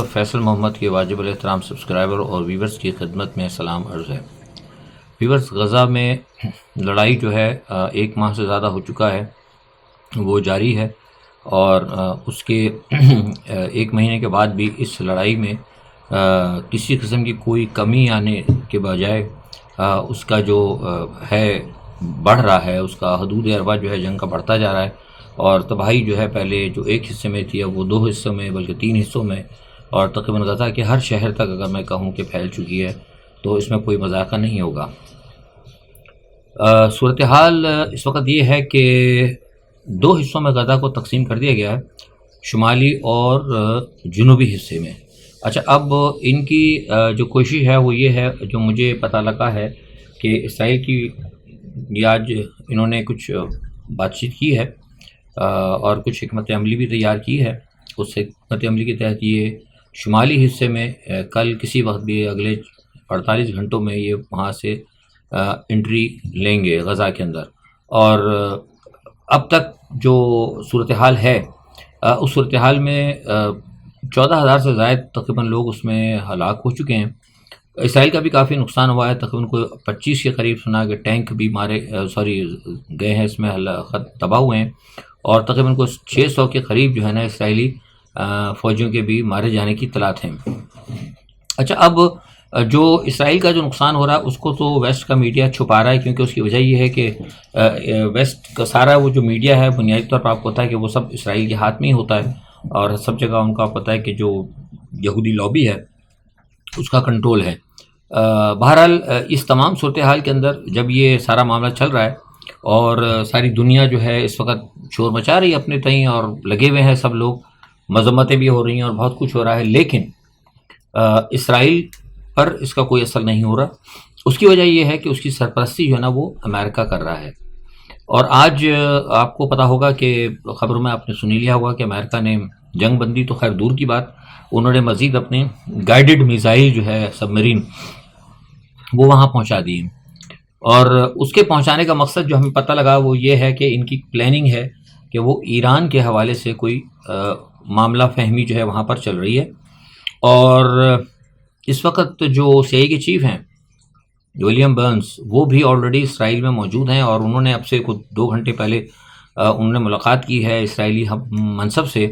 معزز فیصل محمد کے واجب الاحترام سبسکرائبر اور ویورز کی خدمت میں سلام عرض ہے۔ ویورز، غزہ میں لڑائی جو ہے 1 ماہ سے زیادہ ہو چکا ہے، وہ جاری ہے، اور اس کے 1 مہینے کے بعد بھی اس لڑائی میں کسی قسم کی کوئی کمی آنے کے بجائے اس کا جو ہے بڑھ رہا ہے، اس کا حدود اربا جو ہے جنگ کا بڑھتا جا رہا ہے، اور تباہی جو ہے پہلے جو 1 حصے میں تھی اب وہ 2 حصوں میں بلکہ 3 حصوں میں، اور تقریباً غزہ کے ہر شہر تک اگر میں کہوں کہ پھیل چکی ہے، تو اس میں کوئی مذاقہ نہیں ہوگا۔ صورتحال اس وقت یہ ہے کہ 2 حصوں میں غزہ کو تقسیم کر دیا گیا ہے، شمالی اور جنوبی حصے میں۔ اچھا، اب ان کی جو کوشش ہے وہ یہ ہے، جو مجھے پتہ لگا ہے کہ اسرائیل کی آج انہوں نے کچھ بات چیت کی ہے اور کچھ حکمت عملی بھی تیار کی ہے۔ اس حکمت عملی کے تحت یہ شمالی حصے میں کل کسی وقت بھی اگلے 48 گھنٹوں میں یہ وہاں سے انٹری لیں گے غزہ کے اندر، اور اب تک جو صورتحال ہے اس صورتحال میں 14,000 سے زائد تقریباً لوگ اس میں ہلاک ہو چکے ہیں۔ اسرائیل کا بھی کافی نقصان ہوا ہے، تقریباً کوئی 25 کے قریب سنا کہ ٹینک بھی گئے ہیں، اس میں تباہ ہوئے ہیں، اور تقریباً کوئی 600 کے قریب جو ہے نا اسرائیلی فوجیوں کے بھی مارے جانے کی اطلاعات ہیں۔ اچھا، اب جو اسرائیل کا جو نقصان ہو رہا ہے اس کو تو ویسٹ کا میڈیا چھپا رہا ہے، کیونکہ اس کی وجہ یہ ہے کہ ویسٹ کا سارا وہ جو میڈیا ہے بنیادی طور پر آپ کو پتہ ہے کہ وہ سب اسرائیل کے ہاتھ میں ہی ہوتا ہے، اور سب جگہ ان کا پتہ ہے کہ جو یہودی لابی ہے اس کا کنٹرول ہے۔ بہرحال اس تمام صورتحال کے اندر جب یہ سارا معاملہ چل رہا ہے اور ساری دنیا جو ہے اس وقت شور مچا رہی ہے اپنے تئیں، اور لگے ہوئے ہیں سب لوگ، مذمتیں بھی ہو رہی ہیں اور بہت کچھ ہو رہا ہے، لیکن اسرائیل پر اس کا کوئی اثر نہیں ہو رہا۔ اس کی وجہ یہ ہے کہ اس کی سرپرستی جو ہے نا وہ امریکہ کر رہا ہے، اور آج آپ کو پتہ ہوگا کہ خبروں میں آپ نے سنی لیا ہوگا کہ امریکہ نے جنگ بندی تو خیر دور کی بات، انہوں نے مزید اپنے گائیڈڈ میزائل جو ہے سب مرین وہ وہاں پہنچا دیے، اور اس کے پہنچانے کا مقصد جو ہمیں پتہ لگا وہ یہ ہے کہ ان کی پلاننگ ہے کہ وہ ایران کے حوالے سے کوئی معاملہ فہمی جو ہے وہاں پر چل رہی ہے۔ اور اس وقت جو CIA کے چیف ہیں ولیم برنز، وہ بھی آلریڈی اسرائیل میں موجود ہیں، اور انہوں نے اب سے کچھ 2 گھنٹے پہلے انہوں نے ملاقات کی ہے اسرائیلی منصب سے،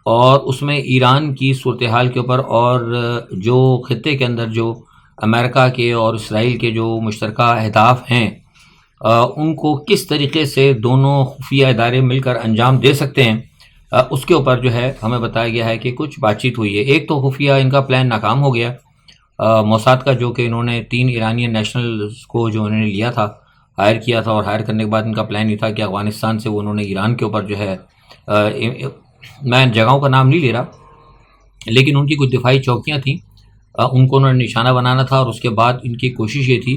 اور اس میں ایران کی صورتحال کے اوپر اور جو خطے کے اندر جو امریکہ کے اور اسرائیل کے جو مشترکہ اہداف ہیں ان کو کس طریقے سے دونوں خفیہ ادارے مل کر انجام دے سکتے ہیں، اس کے اوپر جو ہے ہمیں بتایا گیا ہے کہ کچھ بات چیت ہوئی ہے۔ ایک تو خفیہ ان کا پلان ناکام ہو گیا موساد کا، جو کہ انہوں نے 3 ایرانی نیشنلز کو جو انہوں نے لیا تھا، ہائر کیا تھا، اور ہائر کرنے کے بعد ان کا پلان یہ تھا کہ افغانستان سے وہ انہوں نے ایران کے اوپر جو ہے میں جگہوں کا نام نہیں لے رہا، لیکن ان کی کچھ دفاعی چوکیاں تھیں، ان کو انہوں نے نشانہ بنانا تھا، اور اس کے بعد ان کی کوشش یہ تھی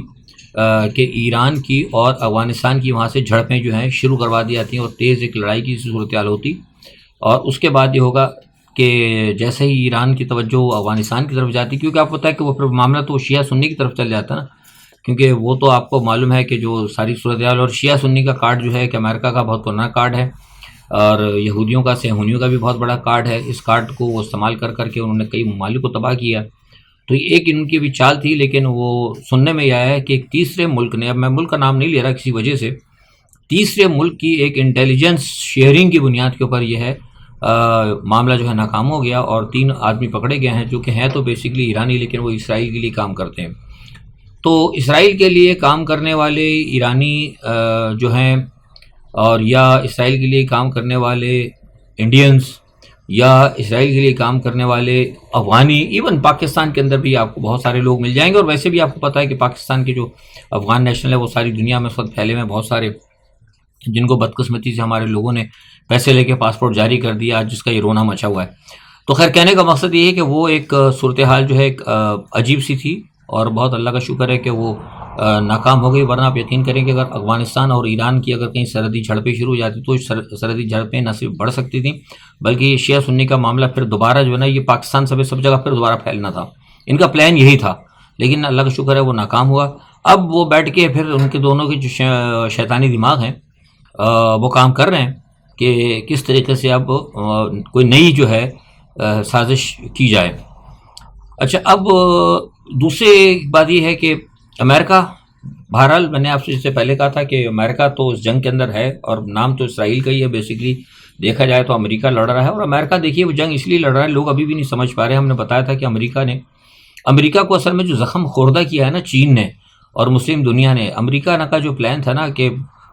کہ ایران کی اور افغانستان کی وہاں سے جھڑپیں جو ہیں شروع کروا دی جاتی ہیں، اور تیز ایک لڑائی کی صورتحال ہوتی، اور اس کے بعد یہ ہوگا کہ جیسے ہی ایران کی توجہ افغانستان کی طرف جاتی، کیونکہ آپ کو پتہ ہے کہ وہ پھر معاملہ تو شیعہ سنی کی طرف چل جاتا ہے نا، کیونکہ وہ تو آپ کو معلوم ہے کہ جو ساری صورتحال، اور شیعہ سنی کا کارڈ جو ہے کہ امریکہ کا بہت پرانا کارڈ ہے، اور یہودیوں کا صہیونیوں کا بھی بہت بڑا کارڈ ہے۔ اس کارڈ کو وہ استعمال کر کے انہوں نے کئی ممالک کو تباہ کیا، تو ایک ان کی بھی چال تھی، لیکن وہ سننے میں یہ آیا ہے کہ ایک تیسرے ملک نے، اب میں ملک کا نام نہیں لے رہا کسی وجہ سے، تیسرے ملک کی ایک انٹیلیجنس شیئرنگ کی بنیاد کے اوپر یہ ہے معاملہ جو ہے ناکام ہو گیا، اور 3 آدمی پکڑے گئے ہیں جو کہ ہیں تو بیسکلی ایرانی، لیکن وہ اسرائیل کے لیے کام کرتے ہیں۔ تو اسرائیل کے لیے کام کرنے والے ایرانی جو ہیں، اور یا اسرائیل کے لیے کام کرنے والے انڈینز، یا اسرائیل کے لیے کام کرنے والے افغانی، ایون پاکستان کے اندر بھی آپ کو بہت سارے لوگ مل جائیں گے، اور ویسے بھی آپ کو پتہ ہے کہ پاکستان کے جو افغان نیشنل ہے وہ ساری دنیا میں اس وقت پھیلے ہوئے ہیں، بہت سارے، جن کو بدقسمتی سے ہمارے لوگوں نے پیسے لے کے پاسپورٹ جاری کر دیا، جس کا یہ رونا مچا ہوا ہے۔ تو خیر، کہنے کا مقصد یہ ہے کہ وہ ایک صورتحال جو ہے ایک عجیب سی تھی، اور بہت اللہ کا شکر ہے کہ وہ ناکام ہو گئی، ورنہ آپ یقین کریں کہ اگر افغانستان اور ایران کی اگر کہیں سرحدی جھڑپیں شروع ہو جاتی تو سرحدی جھڑپیں نہ صرف بڑھ سکتی تھیں، بلکہ یہ شیعہ سنی کا معاملہ پھر دوبارہ جو ہے نا یہ پاکستان سب جگہ پھر دوبارہ پھیلنا تھا۔ ان کا پلان یہی تھا، لیکن اللہ کا شکر ہے وہ ناکام ہوا۔ اب وہ بیٹھ کے پھر ان کے دونوں کے جو شیطانی دماغ ہیں وہ کام کر رہے ہیں کہ کس طریقے سے اب کوئی نئی جو ہے سازش کی جائے۔ اچھا اب دوسری بات یہ ہے کہ امریکہ، بہرحال میں نے آپ سے اس سے پہلے کہا تھا کہ امریکہ تو اس جنگ کے اندر ہے، اور نام تو اسرائیل کا ہی ہے بیسیکلی، دیکھا جائے تو امریکہ لڑ رہا ہے، اور امریکہ دیکھیے وہ جنگ اس لیے لڑ رہا ہے، لوگ ابھی بھی نہیں سمجھ پا رہے ہیں۔ ہم نے بتایا تھا کہ امریکہ کو اصل میں جو زخم خوردہ کیا ہے نا چین نے اور مسلم دنیا نے، امریکہ کا جو پلان تھا نا کہ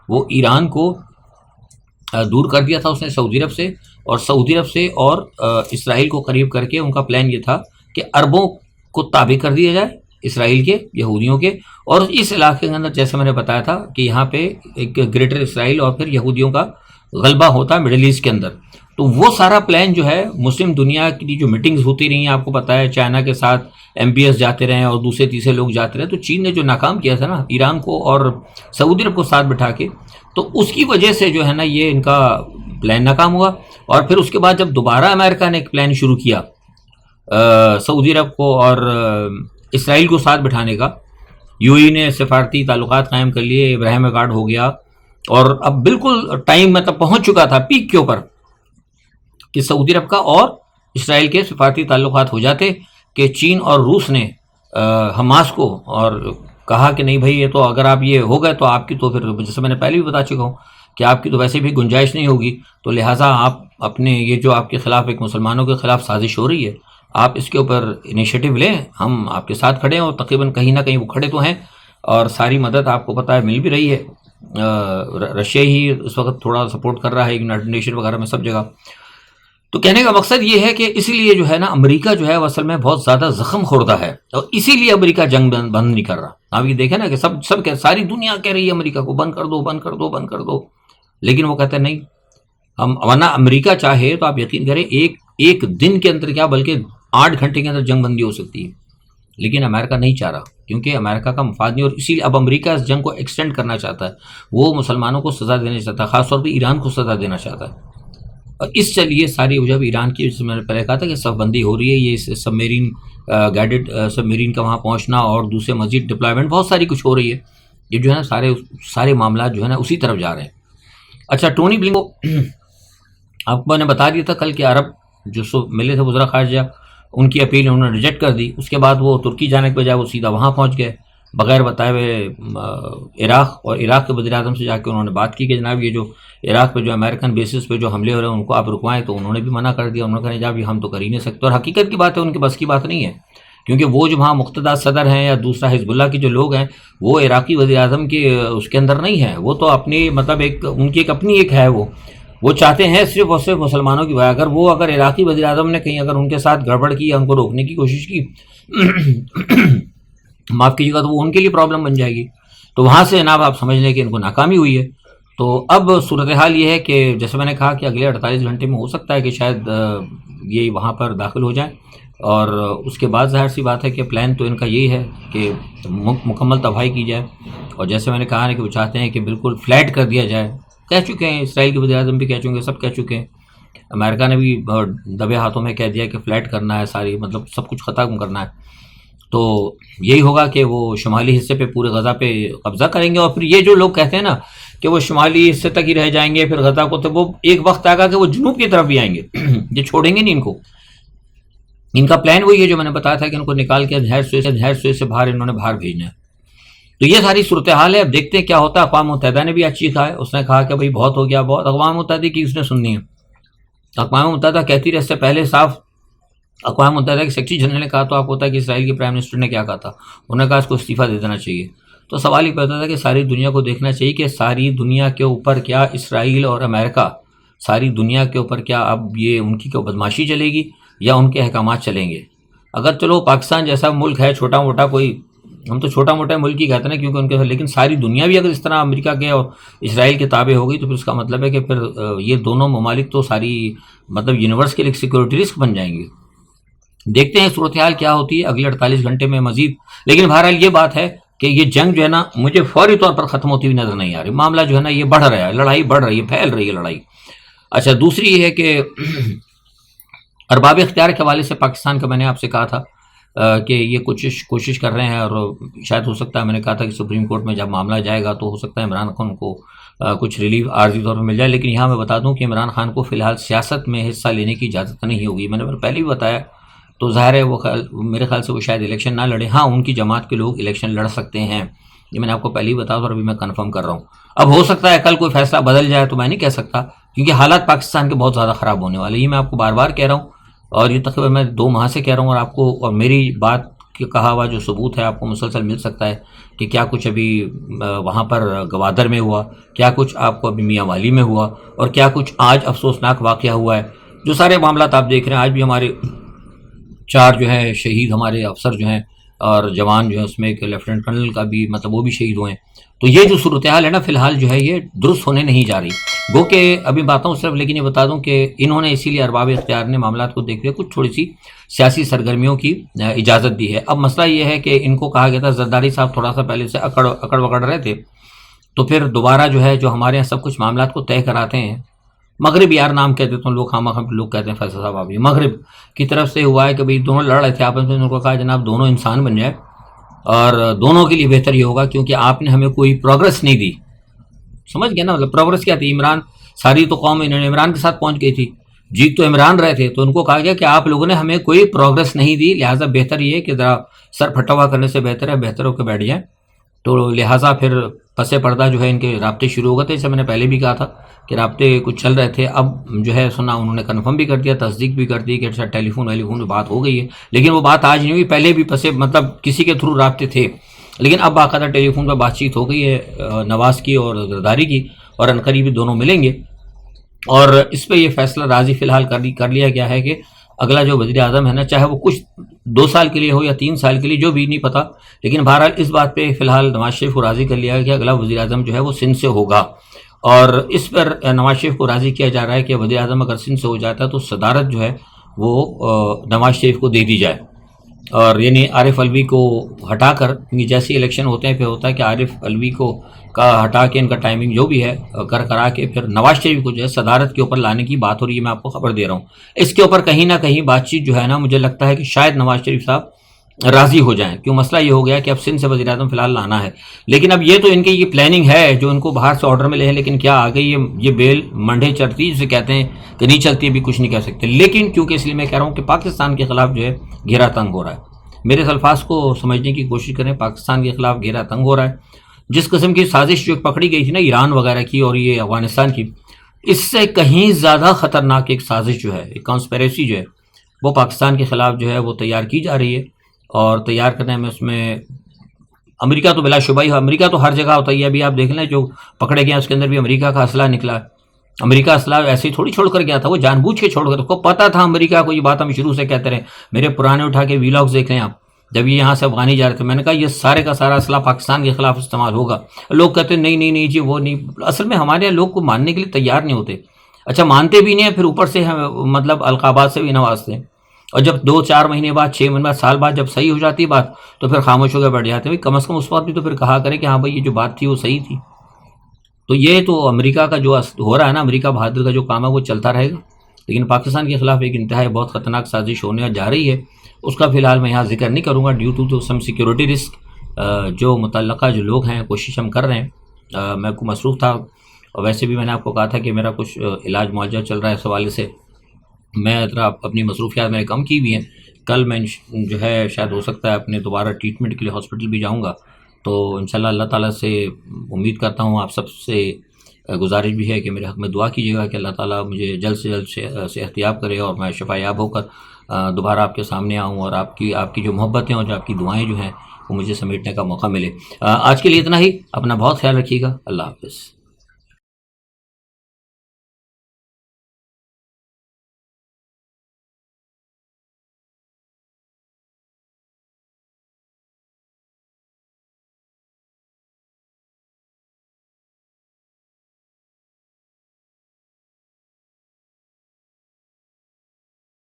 وہ ایران کو دور کر دیا تھا اس نے سعودی عرب سے، اور سعودی عرب سے اور اسرائیل کو قریب کر کے ان کا پلان یہ تھا کہ عربوں کو تابع کر دیا جائے اسرائیل کے، یہودیوں کے، اور اس علاقے کے اندر جیسے میں نے بتایا تھا کہ یہاں پہ ایک گریٹر اسرائیل اور پھر یہودیوں کا غلبہ ہوتا ہے مڈل ایسٹ کے اندر۔ تو وہ سارا پلان جو ہے مسلم دنیا کی جو میٹنگز ہوتی رہی ہیں، آپ کو پتہ ہے چائنا کے ساتھ ایم پی ایس جاتے رہے اور دوسرے تیسرے لوگ جاتے رہے، تو چین نے جو ناکام کیا تھا نا ایران کو اور سعودی عرب کو ساتھ بٹھا کے، تو اس کی وجہ سے جو ہے نا یہ ان کا پلان ناکام ہوا۔ اور پھر اس کے بعد جب دوبارہ امریکہ نے ایک پلان شروع کیا سعودی عرب کو اور اسرائیل کو ساتھ بٹھانے کا، یو اے نے سفارتی تعلقات قائم کر لیے، ابراہیم اکارڈ ہو گیا، اور اب بالکل ٹائم مطلب پہنچ چکا تھا پیک کے اوپر کہ سعودی عرب کا اور اسرائیل کے سفارتی تعلقات ہو جاتے، کہ چین اور روس نے حماس کو اور کہا کہ نہیں بھائی یہ تو اگر آپ یہ ہو گئے تو آپ کی تو پھر جیسے میں نے پہلے بھی بتا چکا ہوں کہ آپ کی تو ویسے بھی گنجائش نہیں ہوگی، تو لہٰذا آپ اپنے یہ جو آپ کے خلاف ایک مسلمانوں کے خلاف سازش ہو رہی ہے، آپ اس کے اوپر انیشیٹو لیں، ہم آپ کے ساتھ کھڑے ہیں، اور تقریباً کہیں نہ کہیں وہ کھڑے تو ہیں، اور ساری مدد آپ کو پتہ ہے مل بھی رہی ہے۔ رشیا ہی اس وقت تھوڑا سپورٹ کر رہا ہے یونائٹڈ نیشن وغیرہ میں سب جگہ۔ تو کہنے کا مقصد یہ ہے کہ اسی لیے جو ہے نا امریکہ جو ہے وہ اصل میں بہت زیادہ زخم خوردہ ہے، اور اسی لیے امریکہ جنگ بند نہیں کر رہا۔ آپ یہ دیکھیں نا کہ سب ساری دنیا کہہ رہی ہے امریکہ کو بند کر دو بند کر دو بند کر دو، لیکن وہ کہتے ہیں نہیں ہم، ورنہ امریکہ چاہے تو آپ یقین کریں ایک دن کے اندر کیا بلکہ 8 گھنٹے کے اندر جنگ بندی ہو سکتی ہے، لیکن امریکہ نہیں چاہ رہا، کیونکہ امریکہ کا مفاد نہیں، اور اسی لیے اب امریکہ اس جنگ کو ایکسٹینڈ کرنا چاہتا ہے، وہ مسلمانوں کو سزا دینا چاہتا ہے، خاص طور پہ ایران کو سزا دینا چاہتا ہے۔ اور اس سے لیے ساری جب ایران کی، جس میں نے پہلے کہا تھا کہ صف بندی ہو رہی ہے، یہ سب میرین گائیڈڈ سب میرین کا وہاں پہنچنا اور دوسرے مزید ڈپلائمنٹ بہت ساری کچھ ہو رہی ہے، یہ جو ہے نا سارے معاملات جو ہے نا اسی طرف جا رہے ہیں۔ اچھا ٹونی بلنکن آپ کو میں نے بتا دیا تھا کل کہ عرب جو ملے تھے وزراء خارجہ، ان کی اپیل انہوں نے ریجیکٹ کر دی، اس کے بعد وہ ترکی جانے کے بجائے وہ سیدھا وہاں پہنچ گئے بغیر بتائے ہوئے عراق، اور عراق کے وزیر اعظم سے جا کے انہوں نے بات کی کہ جناب یہ جو عراق پہ جو امریکن بیسس پہ جو حملے ہو رہے ہیں ان کو آپ رکوائیں، تو انہوں نے بھی منع کر دیا، انہوں نے کہا جناب یہ ہم تو کر ہی نہیں سکتے، اور حقیقت کی بات ہے ان کے بس کی بات نہیں ہے، کیونکہ وہ جو وہاں مقتدر صدر ہیں یا دوسرا حزب اللہ کے جو لوگ ہیں وہ عراقی وزیر اعظم کے اس کے اندر نہیں ہیں، وہ تو اپنی مطلب ان کی ایک اپنی ایک ہے، وہ چاہتے ہیں صرف اور صرف مسلمانوں کی بات۔ اگر عراقی وزیر اعظم نے کہیں اگر ان کے ساتھ گڑبڑ کی یا ان کو روکنے کی کوشش کی معاف کیجیے گا تو وہ ان کے لیے پرابلم بن جائے گی، تو وہاں سے جناب آپ سمجھ لیں کہ ان کو ناکامی ہوئی ہے۔ تو اب صورتحال یہ ہے کہ جیسے میں نے کہا کہ اگلے 48 گھنٹے میں ہو سکتا ہے کہ شاید یہ وہاں پر داخل ہو جائیں، اور اس کے بعد ظاہر سی بات ہے کہ پلان تو ان کا یہی ہے کہ مکمل تباہی کی جائے، اور جیسے میں نے کہا ہے کہ وہ چاہتے ہیں کہ بالکل فلیٹ کر دیا جائے، کہہ چکے ہیں اسرائیل کے وزیر اعظم بھی کہہ چکے ہیں، سب کہہ چکے ہیں، امریکہ نے بھی دبے ہاتھوں میں کہہ دیا کہ فلیٹ کرنا ہے، ساری مطلب سب کچھ ختم کرنا ہے۔ تو یہی ہوگا کہ وہ شمالی حصے پہ پورے غزہ پہ قبضہ کریں گے، اور پھر یہ جو لوگ کہتے ہیں نا کہ وہ شمالی حصے تک ہی رہ جائیں گے پھر غزہ کو، تو وہ ایک وقت آئے گا کہ وہ جنوب کی طرف بھی آئیں گے یہ چھوڑیں گے نہیں ان کو۔ ان کا پلان وہی ہے جو میں نے بتایا تھا کہ ان کو نکال کے دھیر سوئے سے باہر انہوں نے باہر بھیجنا ہے۔ تو یہ ساری صورتحال ہے، اب دیکھتے ہیں کیا ہوتا ہے۔ اقوام متحدہ نے بھی آج چیخا ہے، اس نے کہا کہ بھائی بہت ہو گیا بہت، اقوام متحدہ کی اس نے سننی ہے، اقوام متحدہ کہتی رہے، اس سے پہلے صاف اقوام متحدہ کے سیکرٹری جنرل نے کہا تو آپ کو پتا ہے کہ اسرائیل کے پرائم منسٹر نے کیا کہا تھا، انہوں نے کہا اس کو استعفیٰ دے دینا چاہیے۔ تو سوال یہ پیدا تھا کہ ساری دنیا کو دیکھنا چاہیے کہ ساری دنیا کے اوپر کیا اسرائیل اور امریکہ، ساری دنیا کے اوپر کیا اب یہ ان کی بدماشی چلے گی یا ان کے احکامات چلیں گے؟ اگر چلو پاکستان جیسا ملک ہے چھوٹا موٹا، کوئی ہم تو چھوٹا موٹا ملک ہی کہتے ہیں کیونکہ ان کے، لیکن ساری دنیا بھی اگر اس طرح امریکہ کے اور اسرائیل کے تابع ہو گئی تو پھر اس کا مطلب ہے کہ پھر یہ دونوں ممالک تو ساری مطلب یونیورس کے لیے سیکورٹی رسک بن جائیں گے۔ دیکھتے ہیں صورتحال کیا ہوتی ہے اگلے 48 گھنٹے میں مزید، لیکن بہرحال یہ بات ہے کہ یہ جنگ جو ہے نا مجھے فوری طور پر ختم ہوتی ہوئی نظر نہیں آ رہی، معاملہ جو ہے نا یہ بڑھ رہا ہے، لڑائی بڑھ رہی ہے، پھیل رہی ہے لڑائی۔ اچھا دوسری یہ ہے کہ ارباب اختیار کے حوالے سے پاکستان کا میں نے آپ سے کہا تھا کہ یہ کوشش کر رہے ہیں، اور شاید ہو سکتا ہے، میں نے کہا تھا کہ سپریم کورٹ میں جب معاملہ جائے گا تو ہو سکتا ہے عمران خان کو کچھ ریلیف عارضی طور پر مل جائے، لیکن یہاں میں بتا دوں کہ عمران خان کو فی الحال سیاست میں حصہ لینے کی اجازت نہیں ہوگی۔ میں نے پہلے بھی بتایا تو ظاہر ہے وہ میرے خیال سے وہ شاید الیکشن نہ لڑے. ہاں ان کی جماعت کے لوگ الیکشن لڑ سکتے ہیں, یہ میں نے آپ کو پہلے ہی بتا اور ابھی میں کنفرم کر رہا ہوں. اب ہو سکتا ہے کل کوئی فیصلہ بدل جائے, تو میں نہیں کہہ سکتا, کیونکہ حالات پاکستان کے بہت زیادہ خراب ہونے والے, یہ میں آپ کو بار بار کہہ رہا ہوں, اور یہ تقریباً میں 2 ماہ سے کہہ رہا ہوں, اور آپ کو اور میری بات کہ کہا ہوا جو ثبوت ہے آپ کو مسلسل مل سکتا ہے کہ کیا کچھ ابھی وہاں پر گوادر میں ہوا, کیا کچھ آپ کو ابھی میاں والی میں ہوا, اور کیا کچھ آج افسوسناک واقعہ ہوا ہے. جو سارے معاملات آپ دیکھ رہے ہیں, آج بھی ہمارے 4 جو ہے شہید ہمارے افسر جو ہیں اور جوان جو ہیں, اس میں ایک لیفٹیننٹ کرنل کا بھی مطلب وہ بھی شہید ہوئے ہیں. تو یہ جو صورتحال ہے نا فی الحال جو ہے یہ درست ہونے نہیں جا رہی. گو کہ ابھی باتوں صرف, لیکن یہ بتا دوں کہ انہوں نے اسی لیے ارباب اختیار نے معاملات کو دیکھ کچھ تھوڑی سی سیاسی سرگرمیوں کی اجازت دی ہے. اب مسئلہ یہ ہے کہ ان کو کہا گیا تھا, زرداری صاحب تھوڑا سا پہلے سے اکڑ وکڑ رہے تھے, تو پھر دوبارہ جو ہے جو ہمارے یہاں سب کچھ معاملات کو طے کراتے ہیں, مغرب یار نام کہتے ہیں لوگ, لوگ کہتے ہیں فیصل صاحب ابھی مغرب کی طرف سے ہوا ہے کہ بھئی دونوں لڑ رہے تھے آپس میں, ان کو کہا جناب دونوں انسان بن جائے اور دونوں کے لیے بہتر یہ ہوگا, کیونکہ آپ نے ہمیں کوئی پروگرس نہیں دی. سمجھ گیا نا, مطلب پروگرس کیا تھی؟ عمران, ساری تو قوم انہوں نے عمران کے ساتھ پہنچ گئی تھی, جیت تو عمران رہے تھے, تو ان کو کہا گیا کہ آپ لوگوں نے ہمیں کوئی پروگرس نہیں دی, لہٰذا بہتر یہ کہ ذرا سر پھٹا ہوا کرنے سے بہتر ہے بہتر ہو کے بیٹھ جائیں. تو لہٰذا پھر پس پردہ جو ہے ان کے رابطے شروع ہو گئے تھے, جیسے میں نے پہلے بھی کہا تھا کہ رابطے کچھ چل رہے تھے. اب جو ہے سنا انہوں نے کنفرم بھی کر دیا, تصدیق بھی کر دی کہ اچھا ٹیلی فون میں بات ہو گئی ہے, لیکن وہ بات آج نہیں ہوئی, پہلے بھی مطلب کسی کے تھرو رابطے تھے, لیکن اب باقاعدہ ٹیلی فون پہ بات چیت ہو گئی ہے نواز کی اور زرداری کی, اور عنقریب دونوں ملیں گے. اور اس پہ یہ فیصلہ راضی فی الحال کر لیا گیا ہے کہ اگلا جو وزیر اعظم ہے نا, چاہے وہ کچھ 2 سال کے لیے ہو یا 3 سال کے لیے, جو بھی نہیں پتہ, لیکن بہرحال اس بات پہ فی الحال نواز شریف کو راضی کر لیا گیا کہ اگلا وزیر اعظم جو ہے وہ سندھ سے ہوگا. اور اس پر نواز شریف کو راضی کیا جا رہا ہے کہ وزیر اعظم اگر سندھ سے ہو جاتا ہے تو صدارت جو ہے وہ نواز شریف کو دے دی جائے, اور یعنی عارف علوی کو ہٹا کر, کیونکہ جیسے الیکشن ہوتے ہیں پھر ہوتا ہے کہ عارف علوی کو کا ہٹا کے ان کا ٹائمنگ جو بھی ہے کرا کے پھر نواز شریف کو جو ہے صدارت کے اوپر لانے کی بات ہو رہی ہے. میں آپ کو خبر دے رہا ہوں, اس کے اوپر کہیں نہ کہیں بات چیت جو ہے نا, مجھے لگتا ہے کہ شاید نواز شریف صاحب راضی ہو جائیں, کیوں مسئلہ یہ ہو گیا کہ اب سندھ سے وزیر اعظم فی الحال لانا ہے. لیکن اب یہ تو ان کی یہ پلاننگ ہے جو ان کو باہر سے آرڈر ملے ہیں, لیکن کیا آگے یہ بیل منڈے چڑھتی جسے کہتے ہیں کہ نہیں چلتی, ابھی کچھ نہیں کہہ سکتے. لیکن کیونکہ اس لیے میں کہہ رہا ہوں کہ پاکستان کے خلاف جو ہے گھیرا تنگ ہو رہا ہے. میرے الفاظ کو سمجھنے کی کوشش کریں, پاکستان کے خلاف گھیرا تنگ ہو رہا ہے. جس قسم کی سازش جو پکڑی گئی تھی نا ایران وغیرہ کی اور یہ افغانستان کی, اس سے کہیں زیادہ خطرناک ایک سازش جو ہے, ایک کانسپیریسی جو ہے وہ پاکستان کے خلاف جو ہے وہ تیار کی جا رہی ہے. اور تیار کرنے میں اس میں امریکہ تو بلا شبہ ہی, امریکہ تو ہر جگہ ہوتا ہے. ابھی آپ دیکھ لیں جو پکڑے گئے اس کے اندر بھی امریکہ کا اسلحہ نکلا. امریکہ اسلحہ ایسے ہی تھوڑی چھوڑ کر گیا تھا, وہ جان بوجھ کے چھوڑ کر, اس کو پتا تھا امریکہ کو, یہ بات ہم شروع سے کہتے رہے. میرے پرانے اٹھا کے ویلاگز دیکھ لیں آپ, جب یہ یہاں سے افغانی جا رہے تھے, میں نے کہا یہ سارے کا سارا اسلحہ پاکستان کے خلاف استعمال ہوگا. لوگ کہتے ہیں نہیں جی وہ نہیں. اصل میں ہمارے یہاں لوگ کو ماننے کے لیے تیار نہیں ہوتے. اچھا مانتے بھی نہیں ہیں, پھر اوپر سے مطلب القابات سے بھی نوازتے ہیں, اور جب 2-4 مہینے بعد 6 مہینے بعد سال بعد جب صحیح ہو جاتی بات تو پھر خاموش ہو کے بیٹھ جاتے ہیں. کم از کم اس وقت بھی تو پھر کہا کریں کہ ہاں بھائی یہ جو بات تھی وہ صحیح تھی. تو یہ تو امریکہ کا جو ہو رہا ہے نا, امریکہ بہادر کا جو کام ہے وہ چلتا رہے گا, لیکن پاکستان کے خلاف ایک انتہائی بہت خطرناک سازش ہونے جا رہی ہے. اس کا فی الحال میں یہاں ذکر نہیں کروں گا due to some security risk. جو متعلقہ جو لوگ ہیں کوشش ہم کر رہے ہیں, میں کو مصروف تھا, اور ویسے بھی میں نے آپ کو کہا تھا کہ میرا کچھ علاج معالجہ چل رہا ہے اس حوالے سے. میں ذرا اپنی مصروفیات میں نے کم کی ہوئی ہیں. کل میں جو ہے شاید ہو سکتا ہے اپنے دوبارہ ٹریٹمنٹ کے لیے ہاسپٹل بھی جاؤں گا. تو انشاءاللہ اللہ تعالیٰ سے امید کرتا ہوں, آپ سب سے گزارش بھی ہے کہ میرے حق میں دعا کیجیے گا کہ اللہ تعالیٰ مجھے جلد سے جلد صحتیاب کرے اور میں شفا یاب ہو کر دوبارہ آپ کے سامنے آؤں, اور آپ کی جو محبتیں اور جو آپ کی دعائیں جو ہیں وہ مجھے سمیٹنے کا موقع ملے. آج کے لیے اتنا ہی. اپنا بہت خیال رکھیے گا. اللہ حافظ.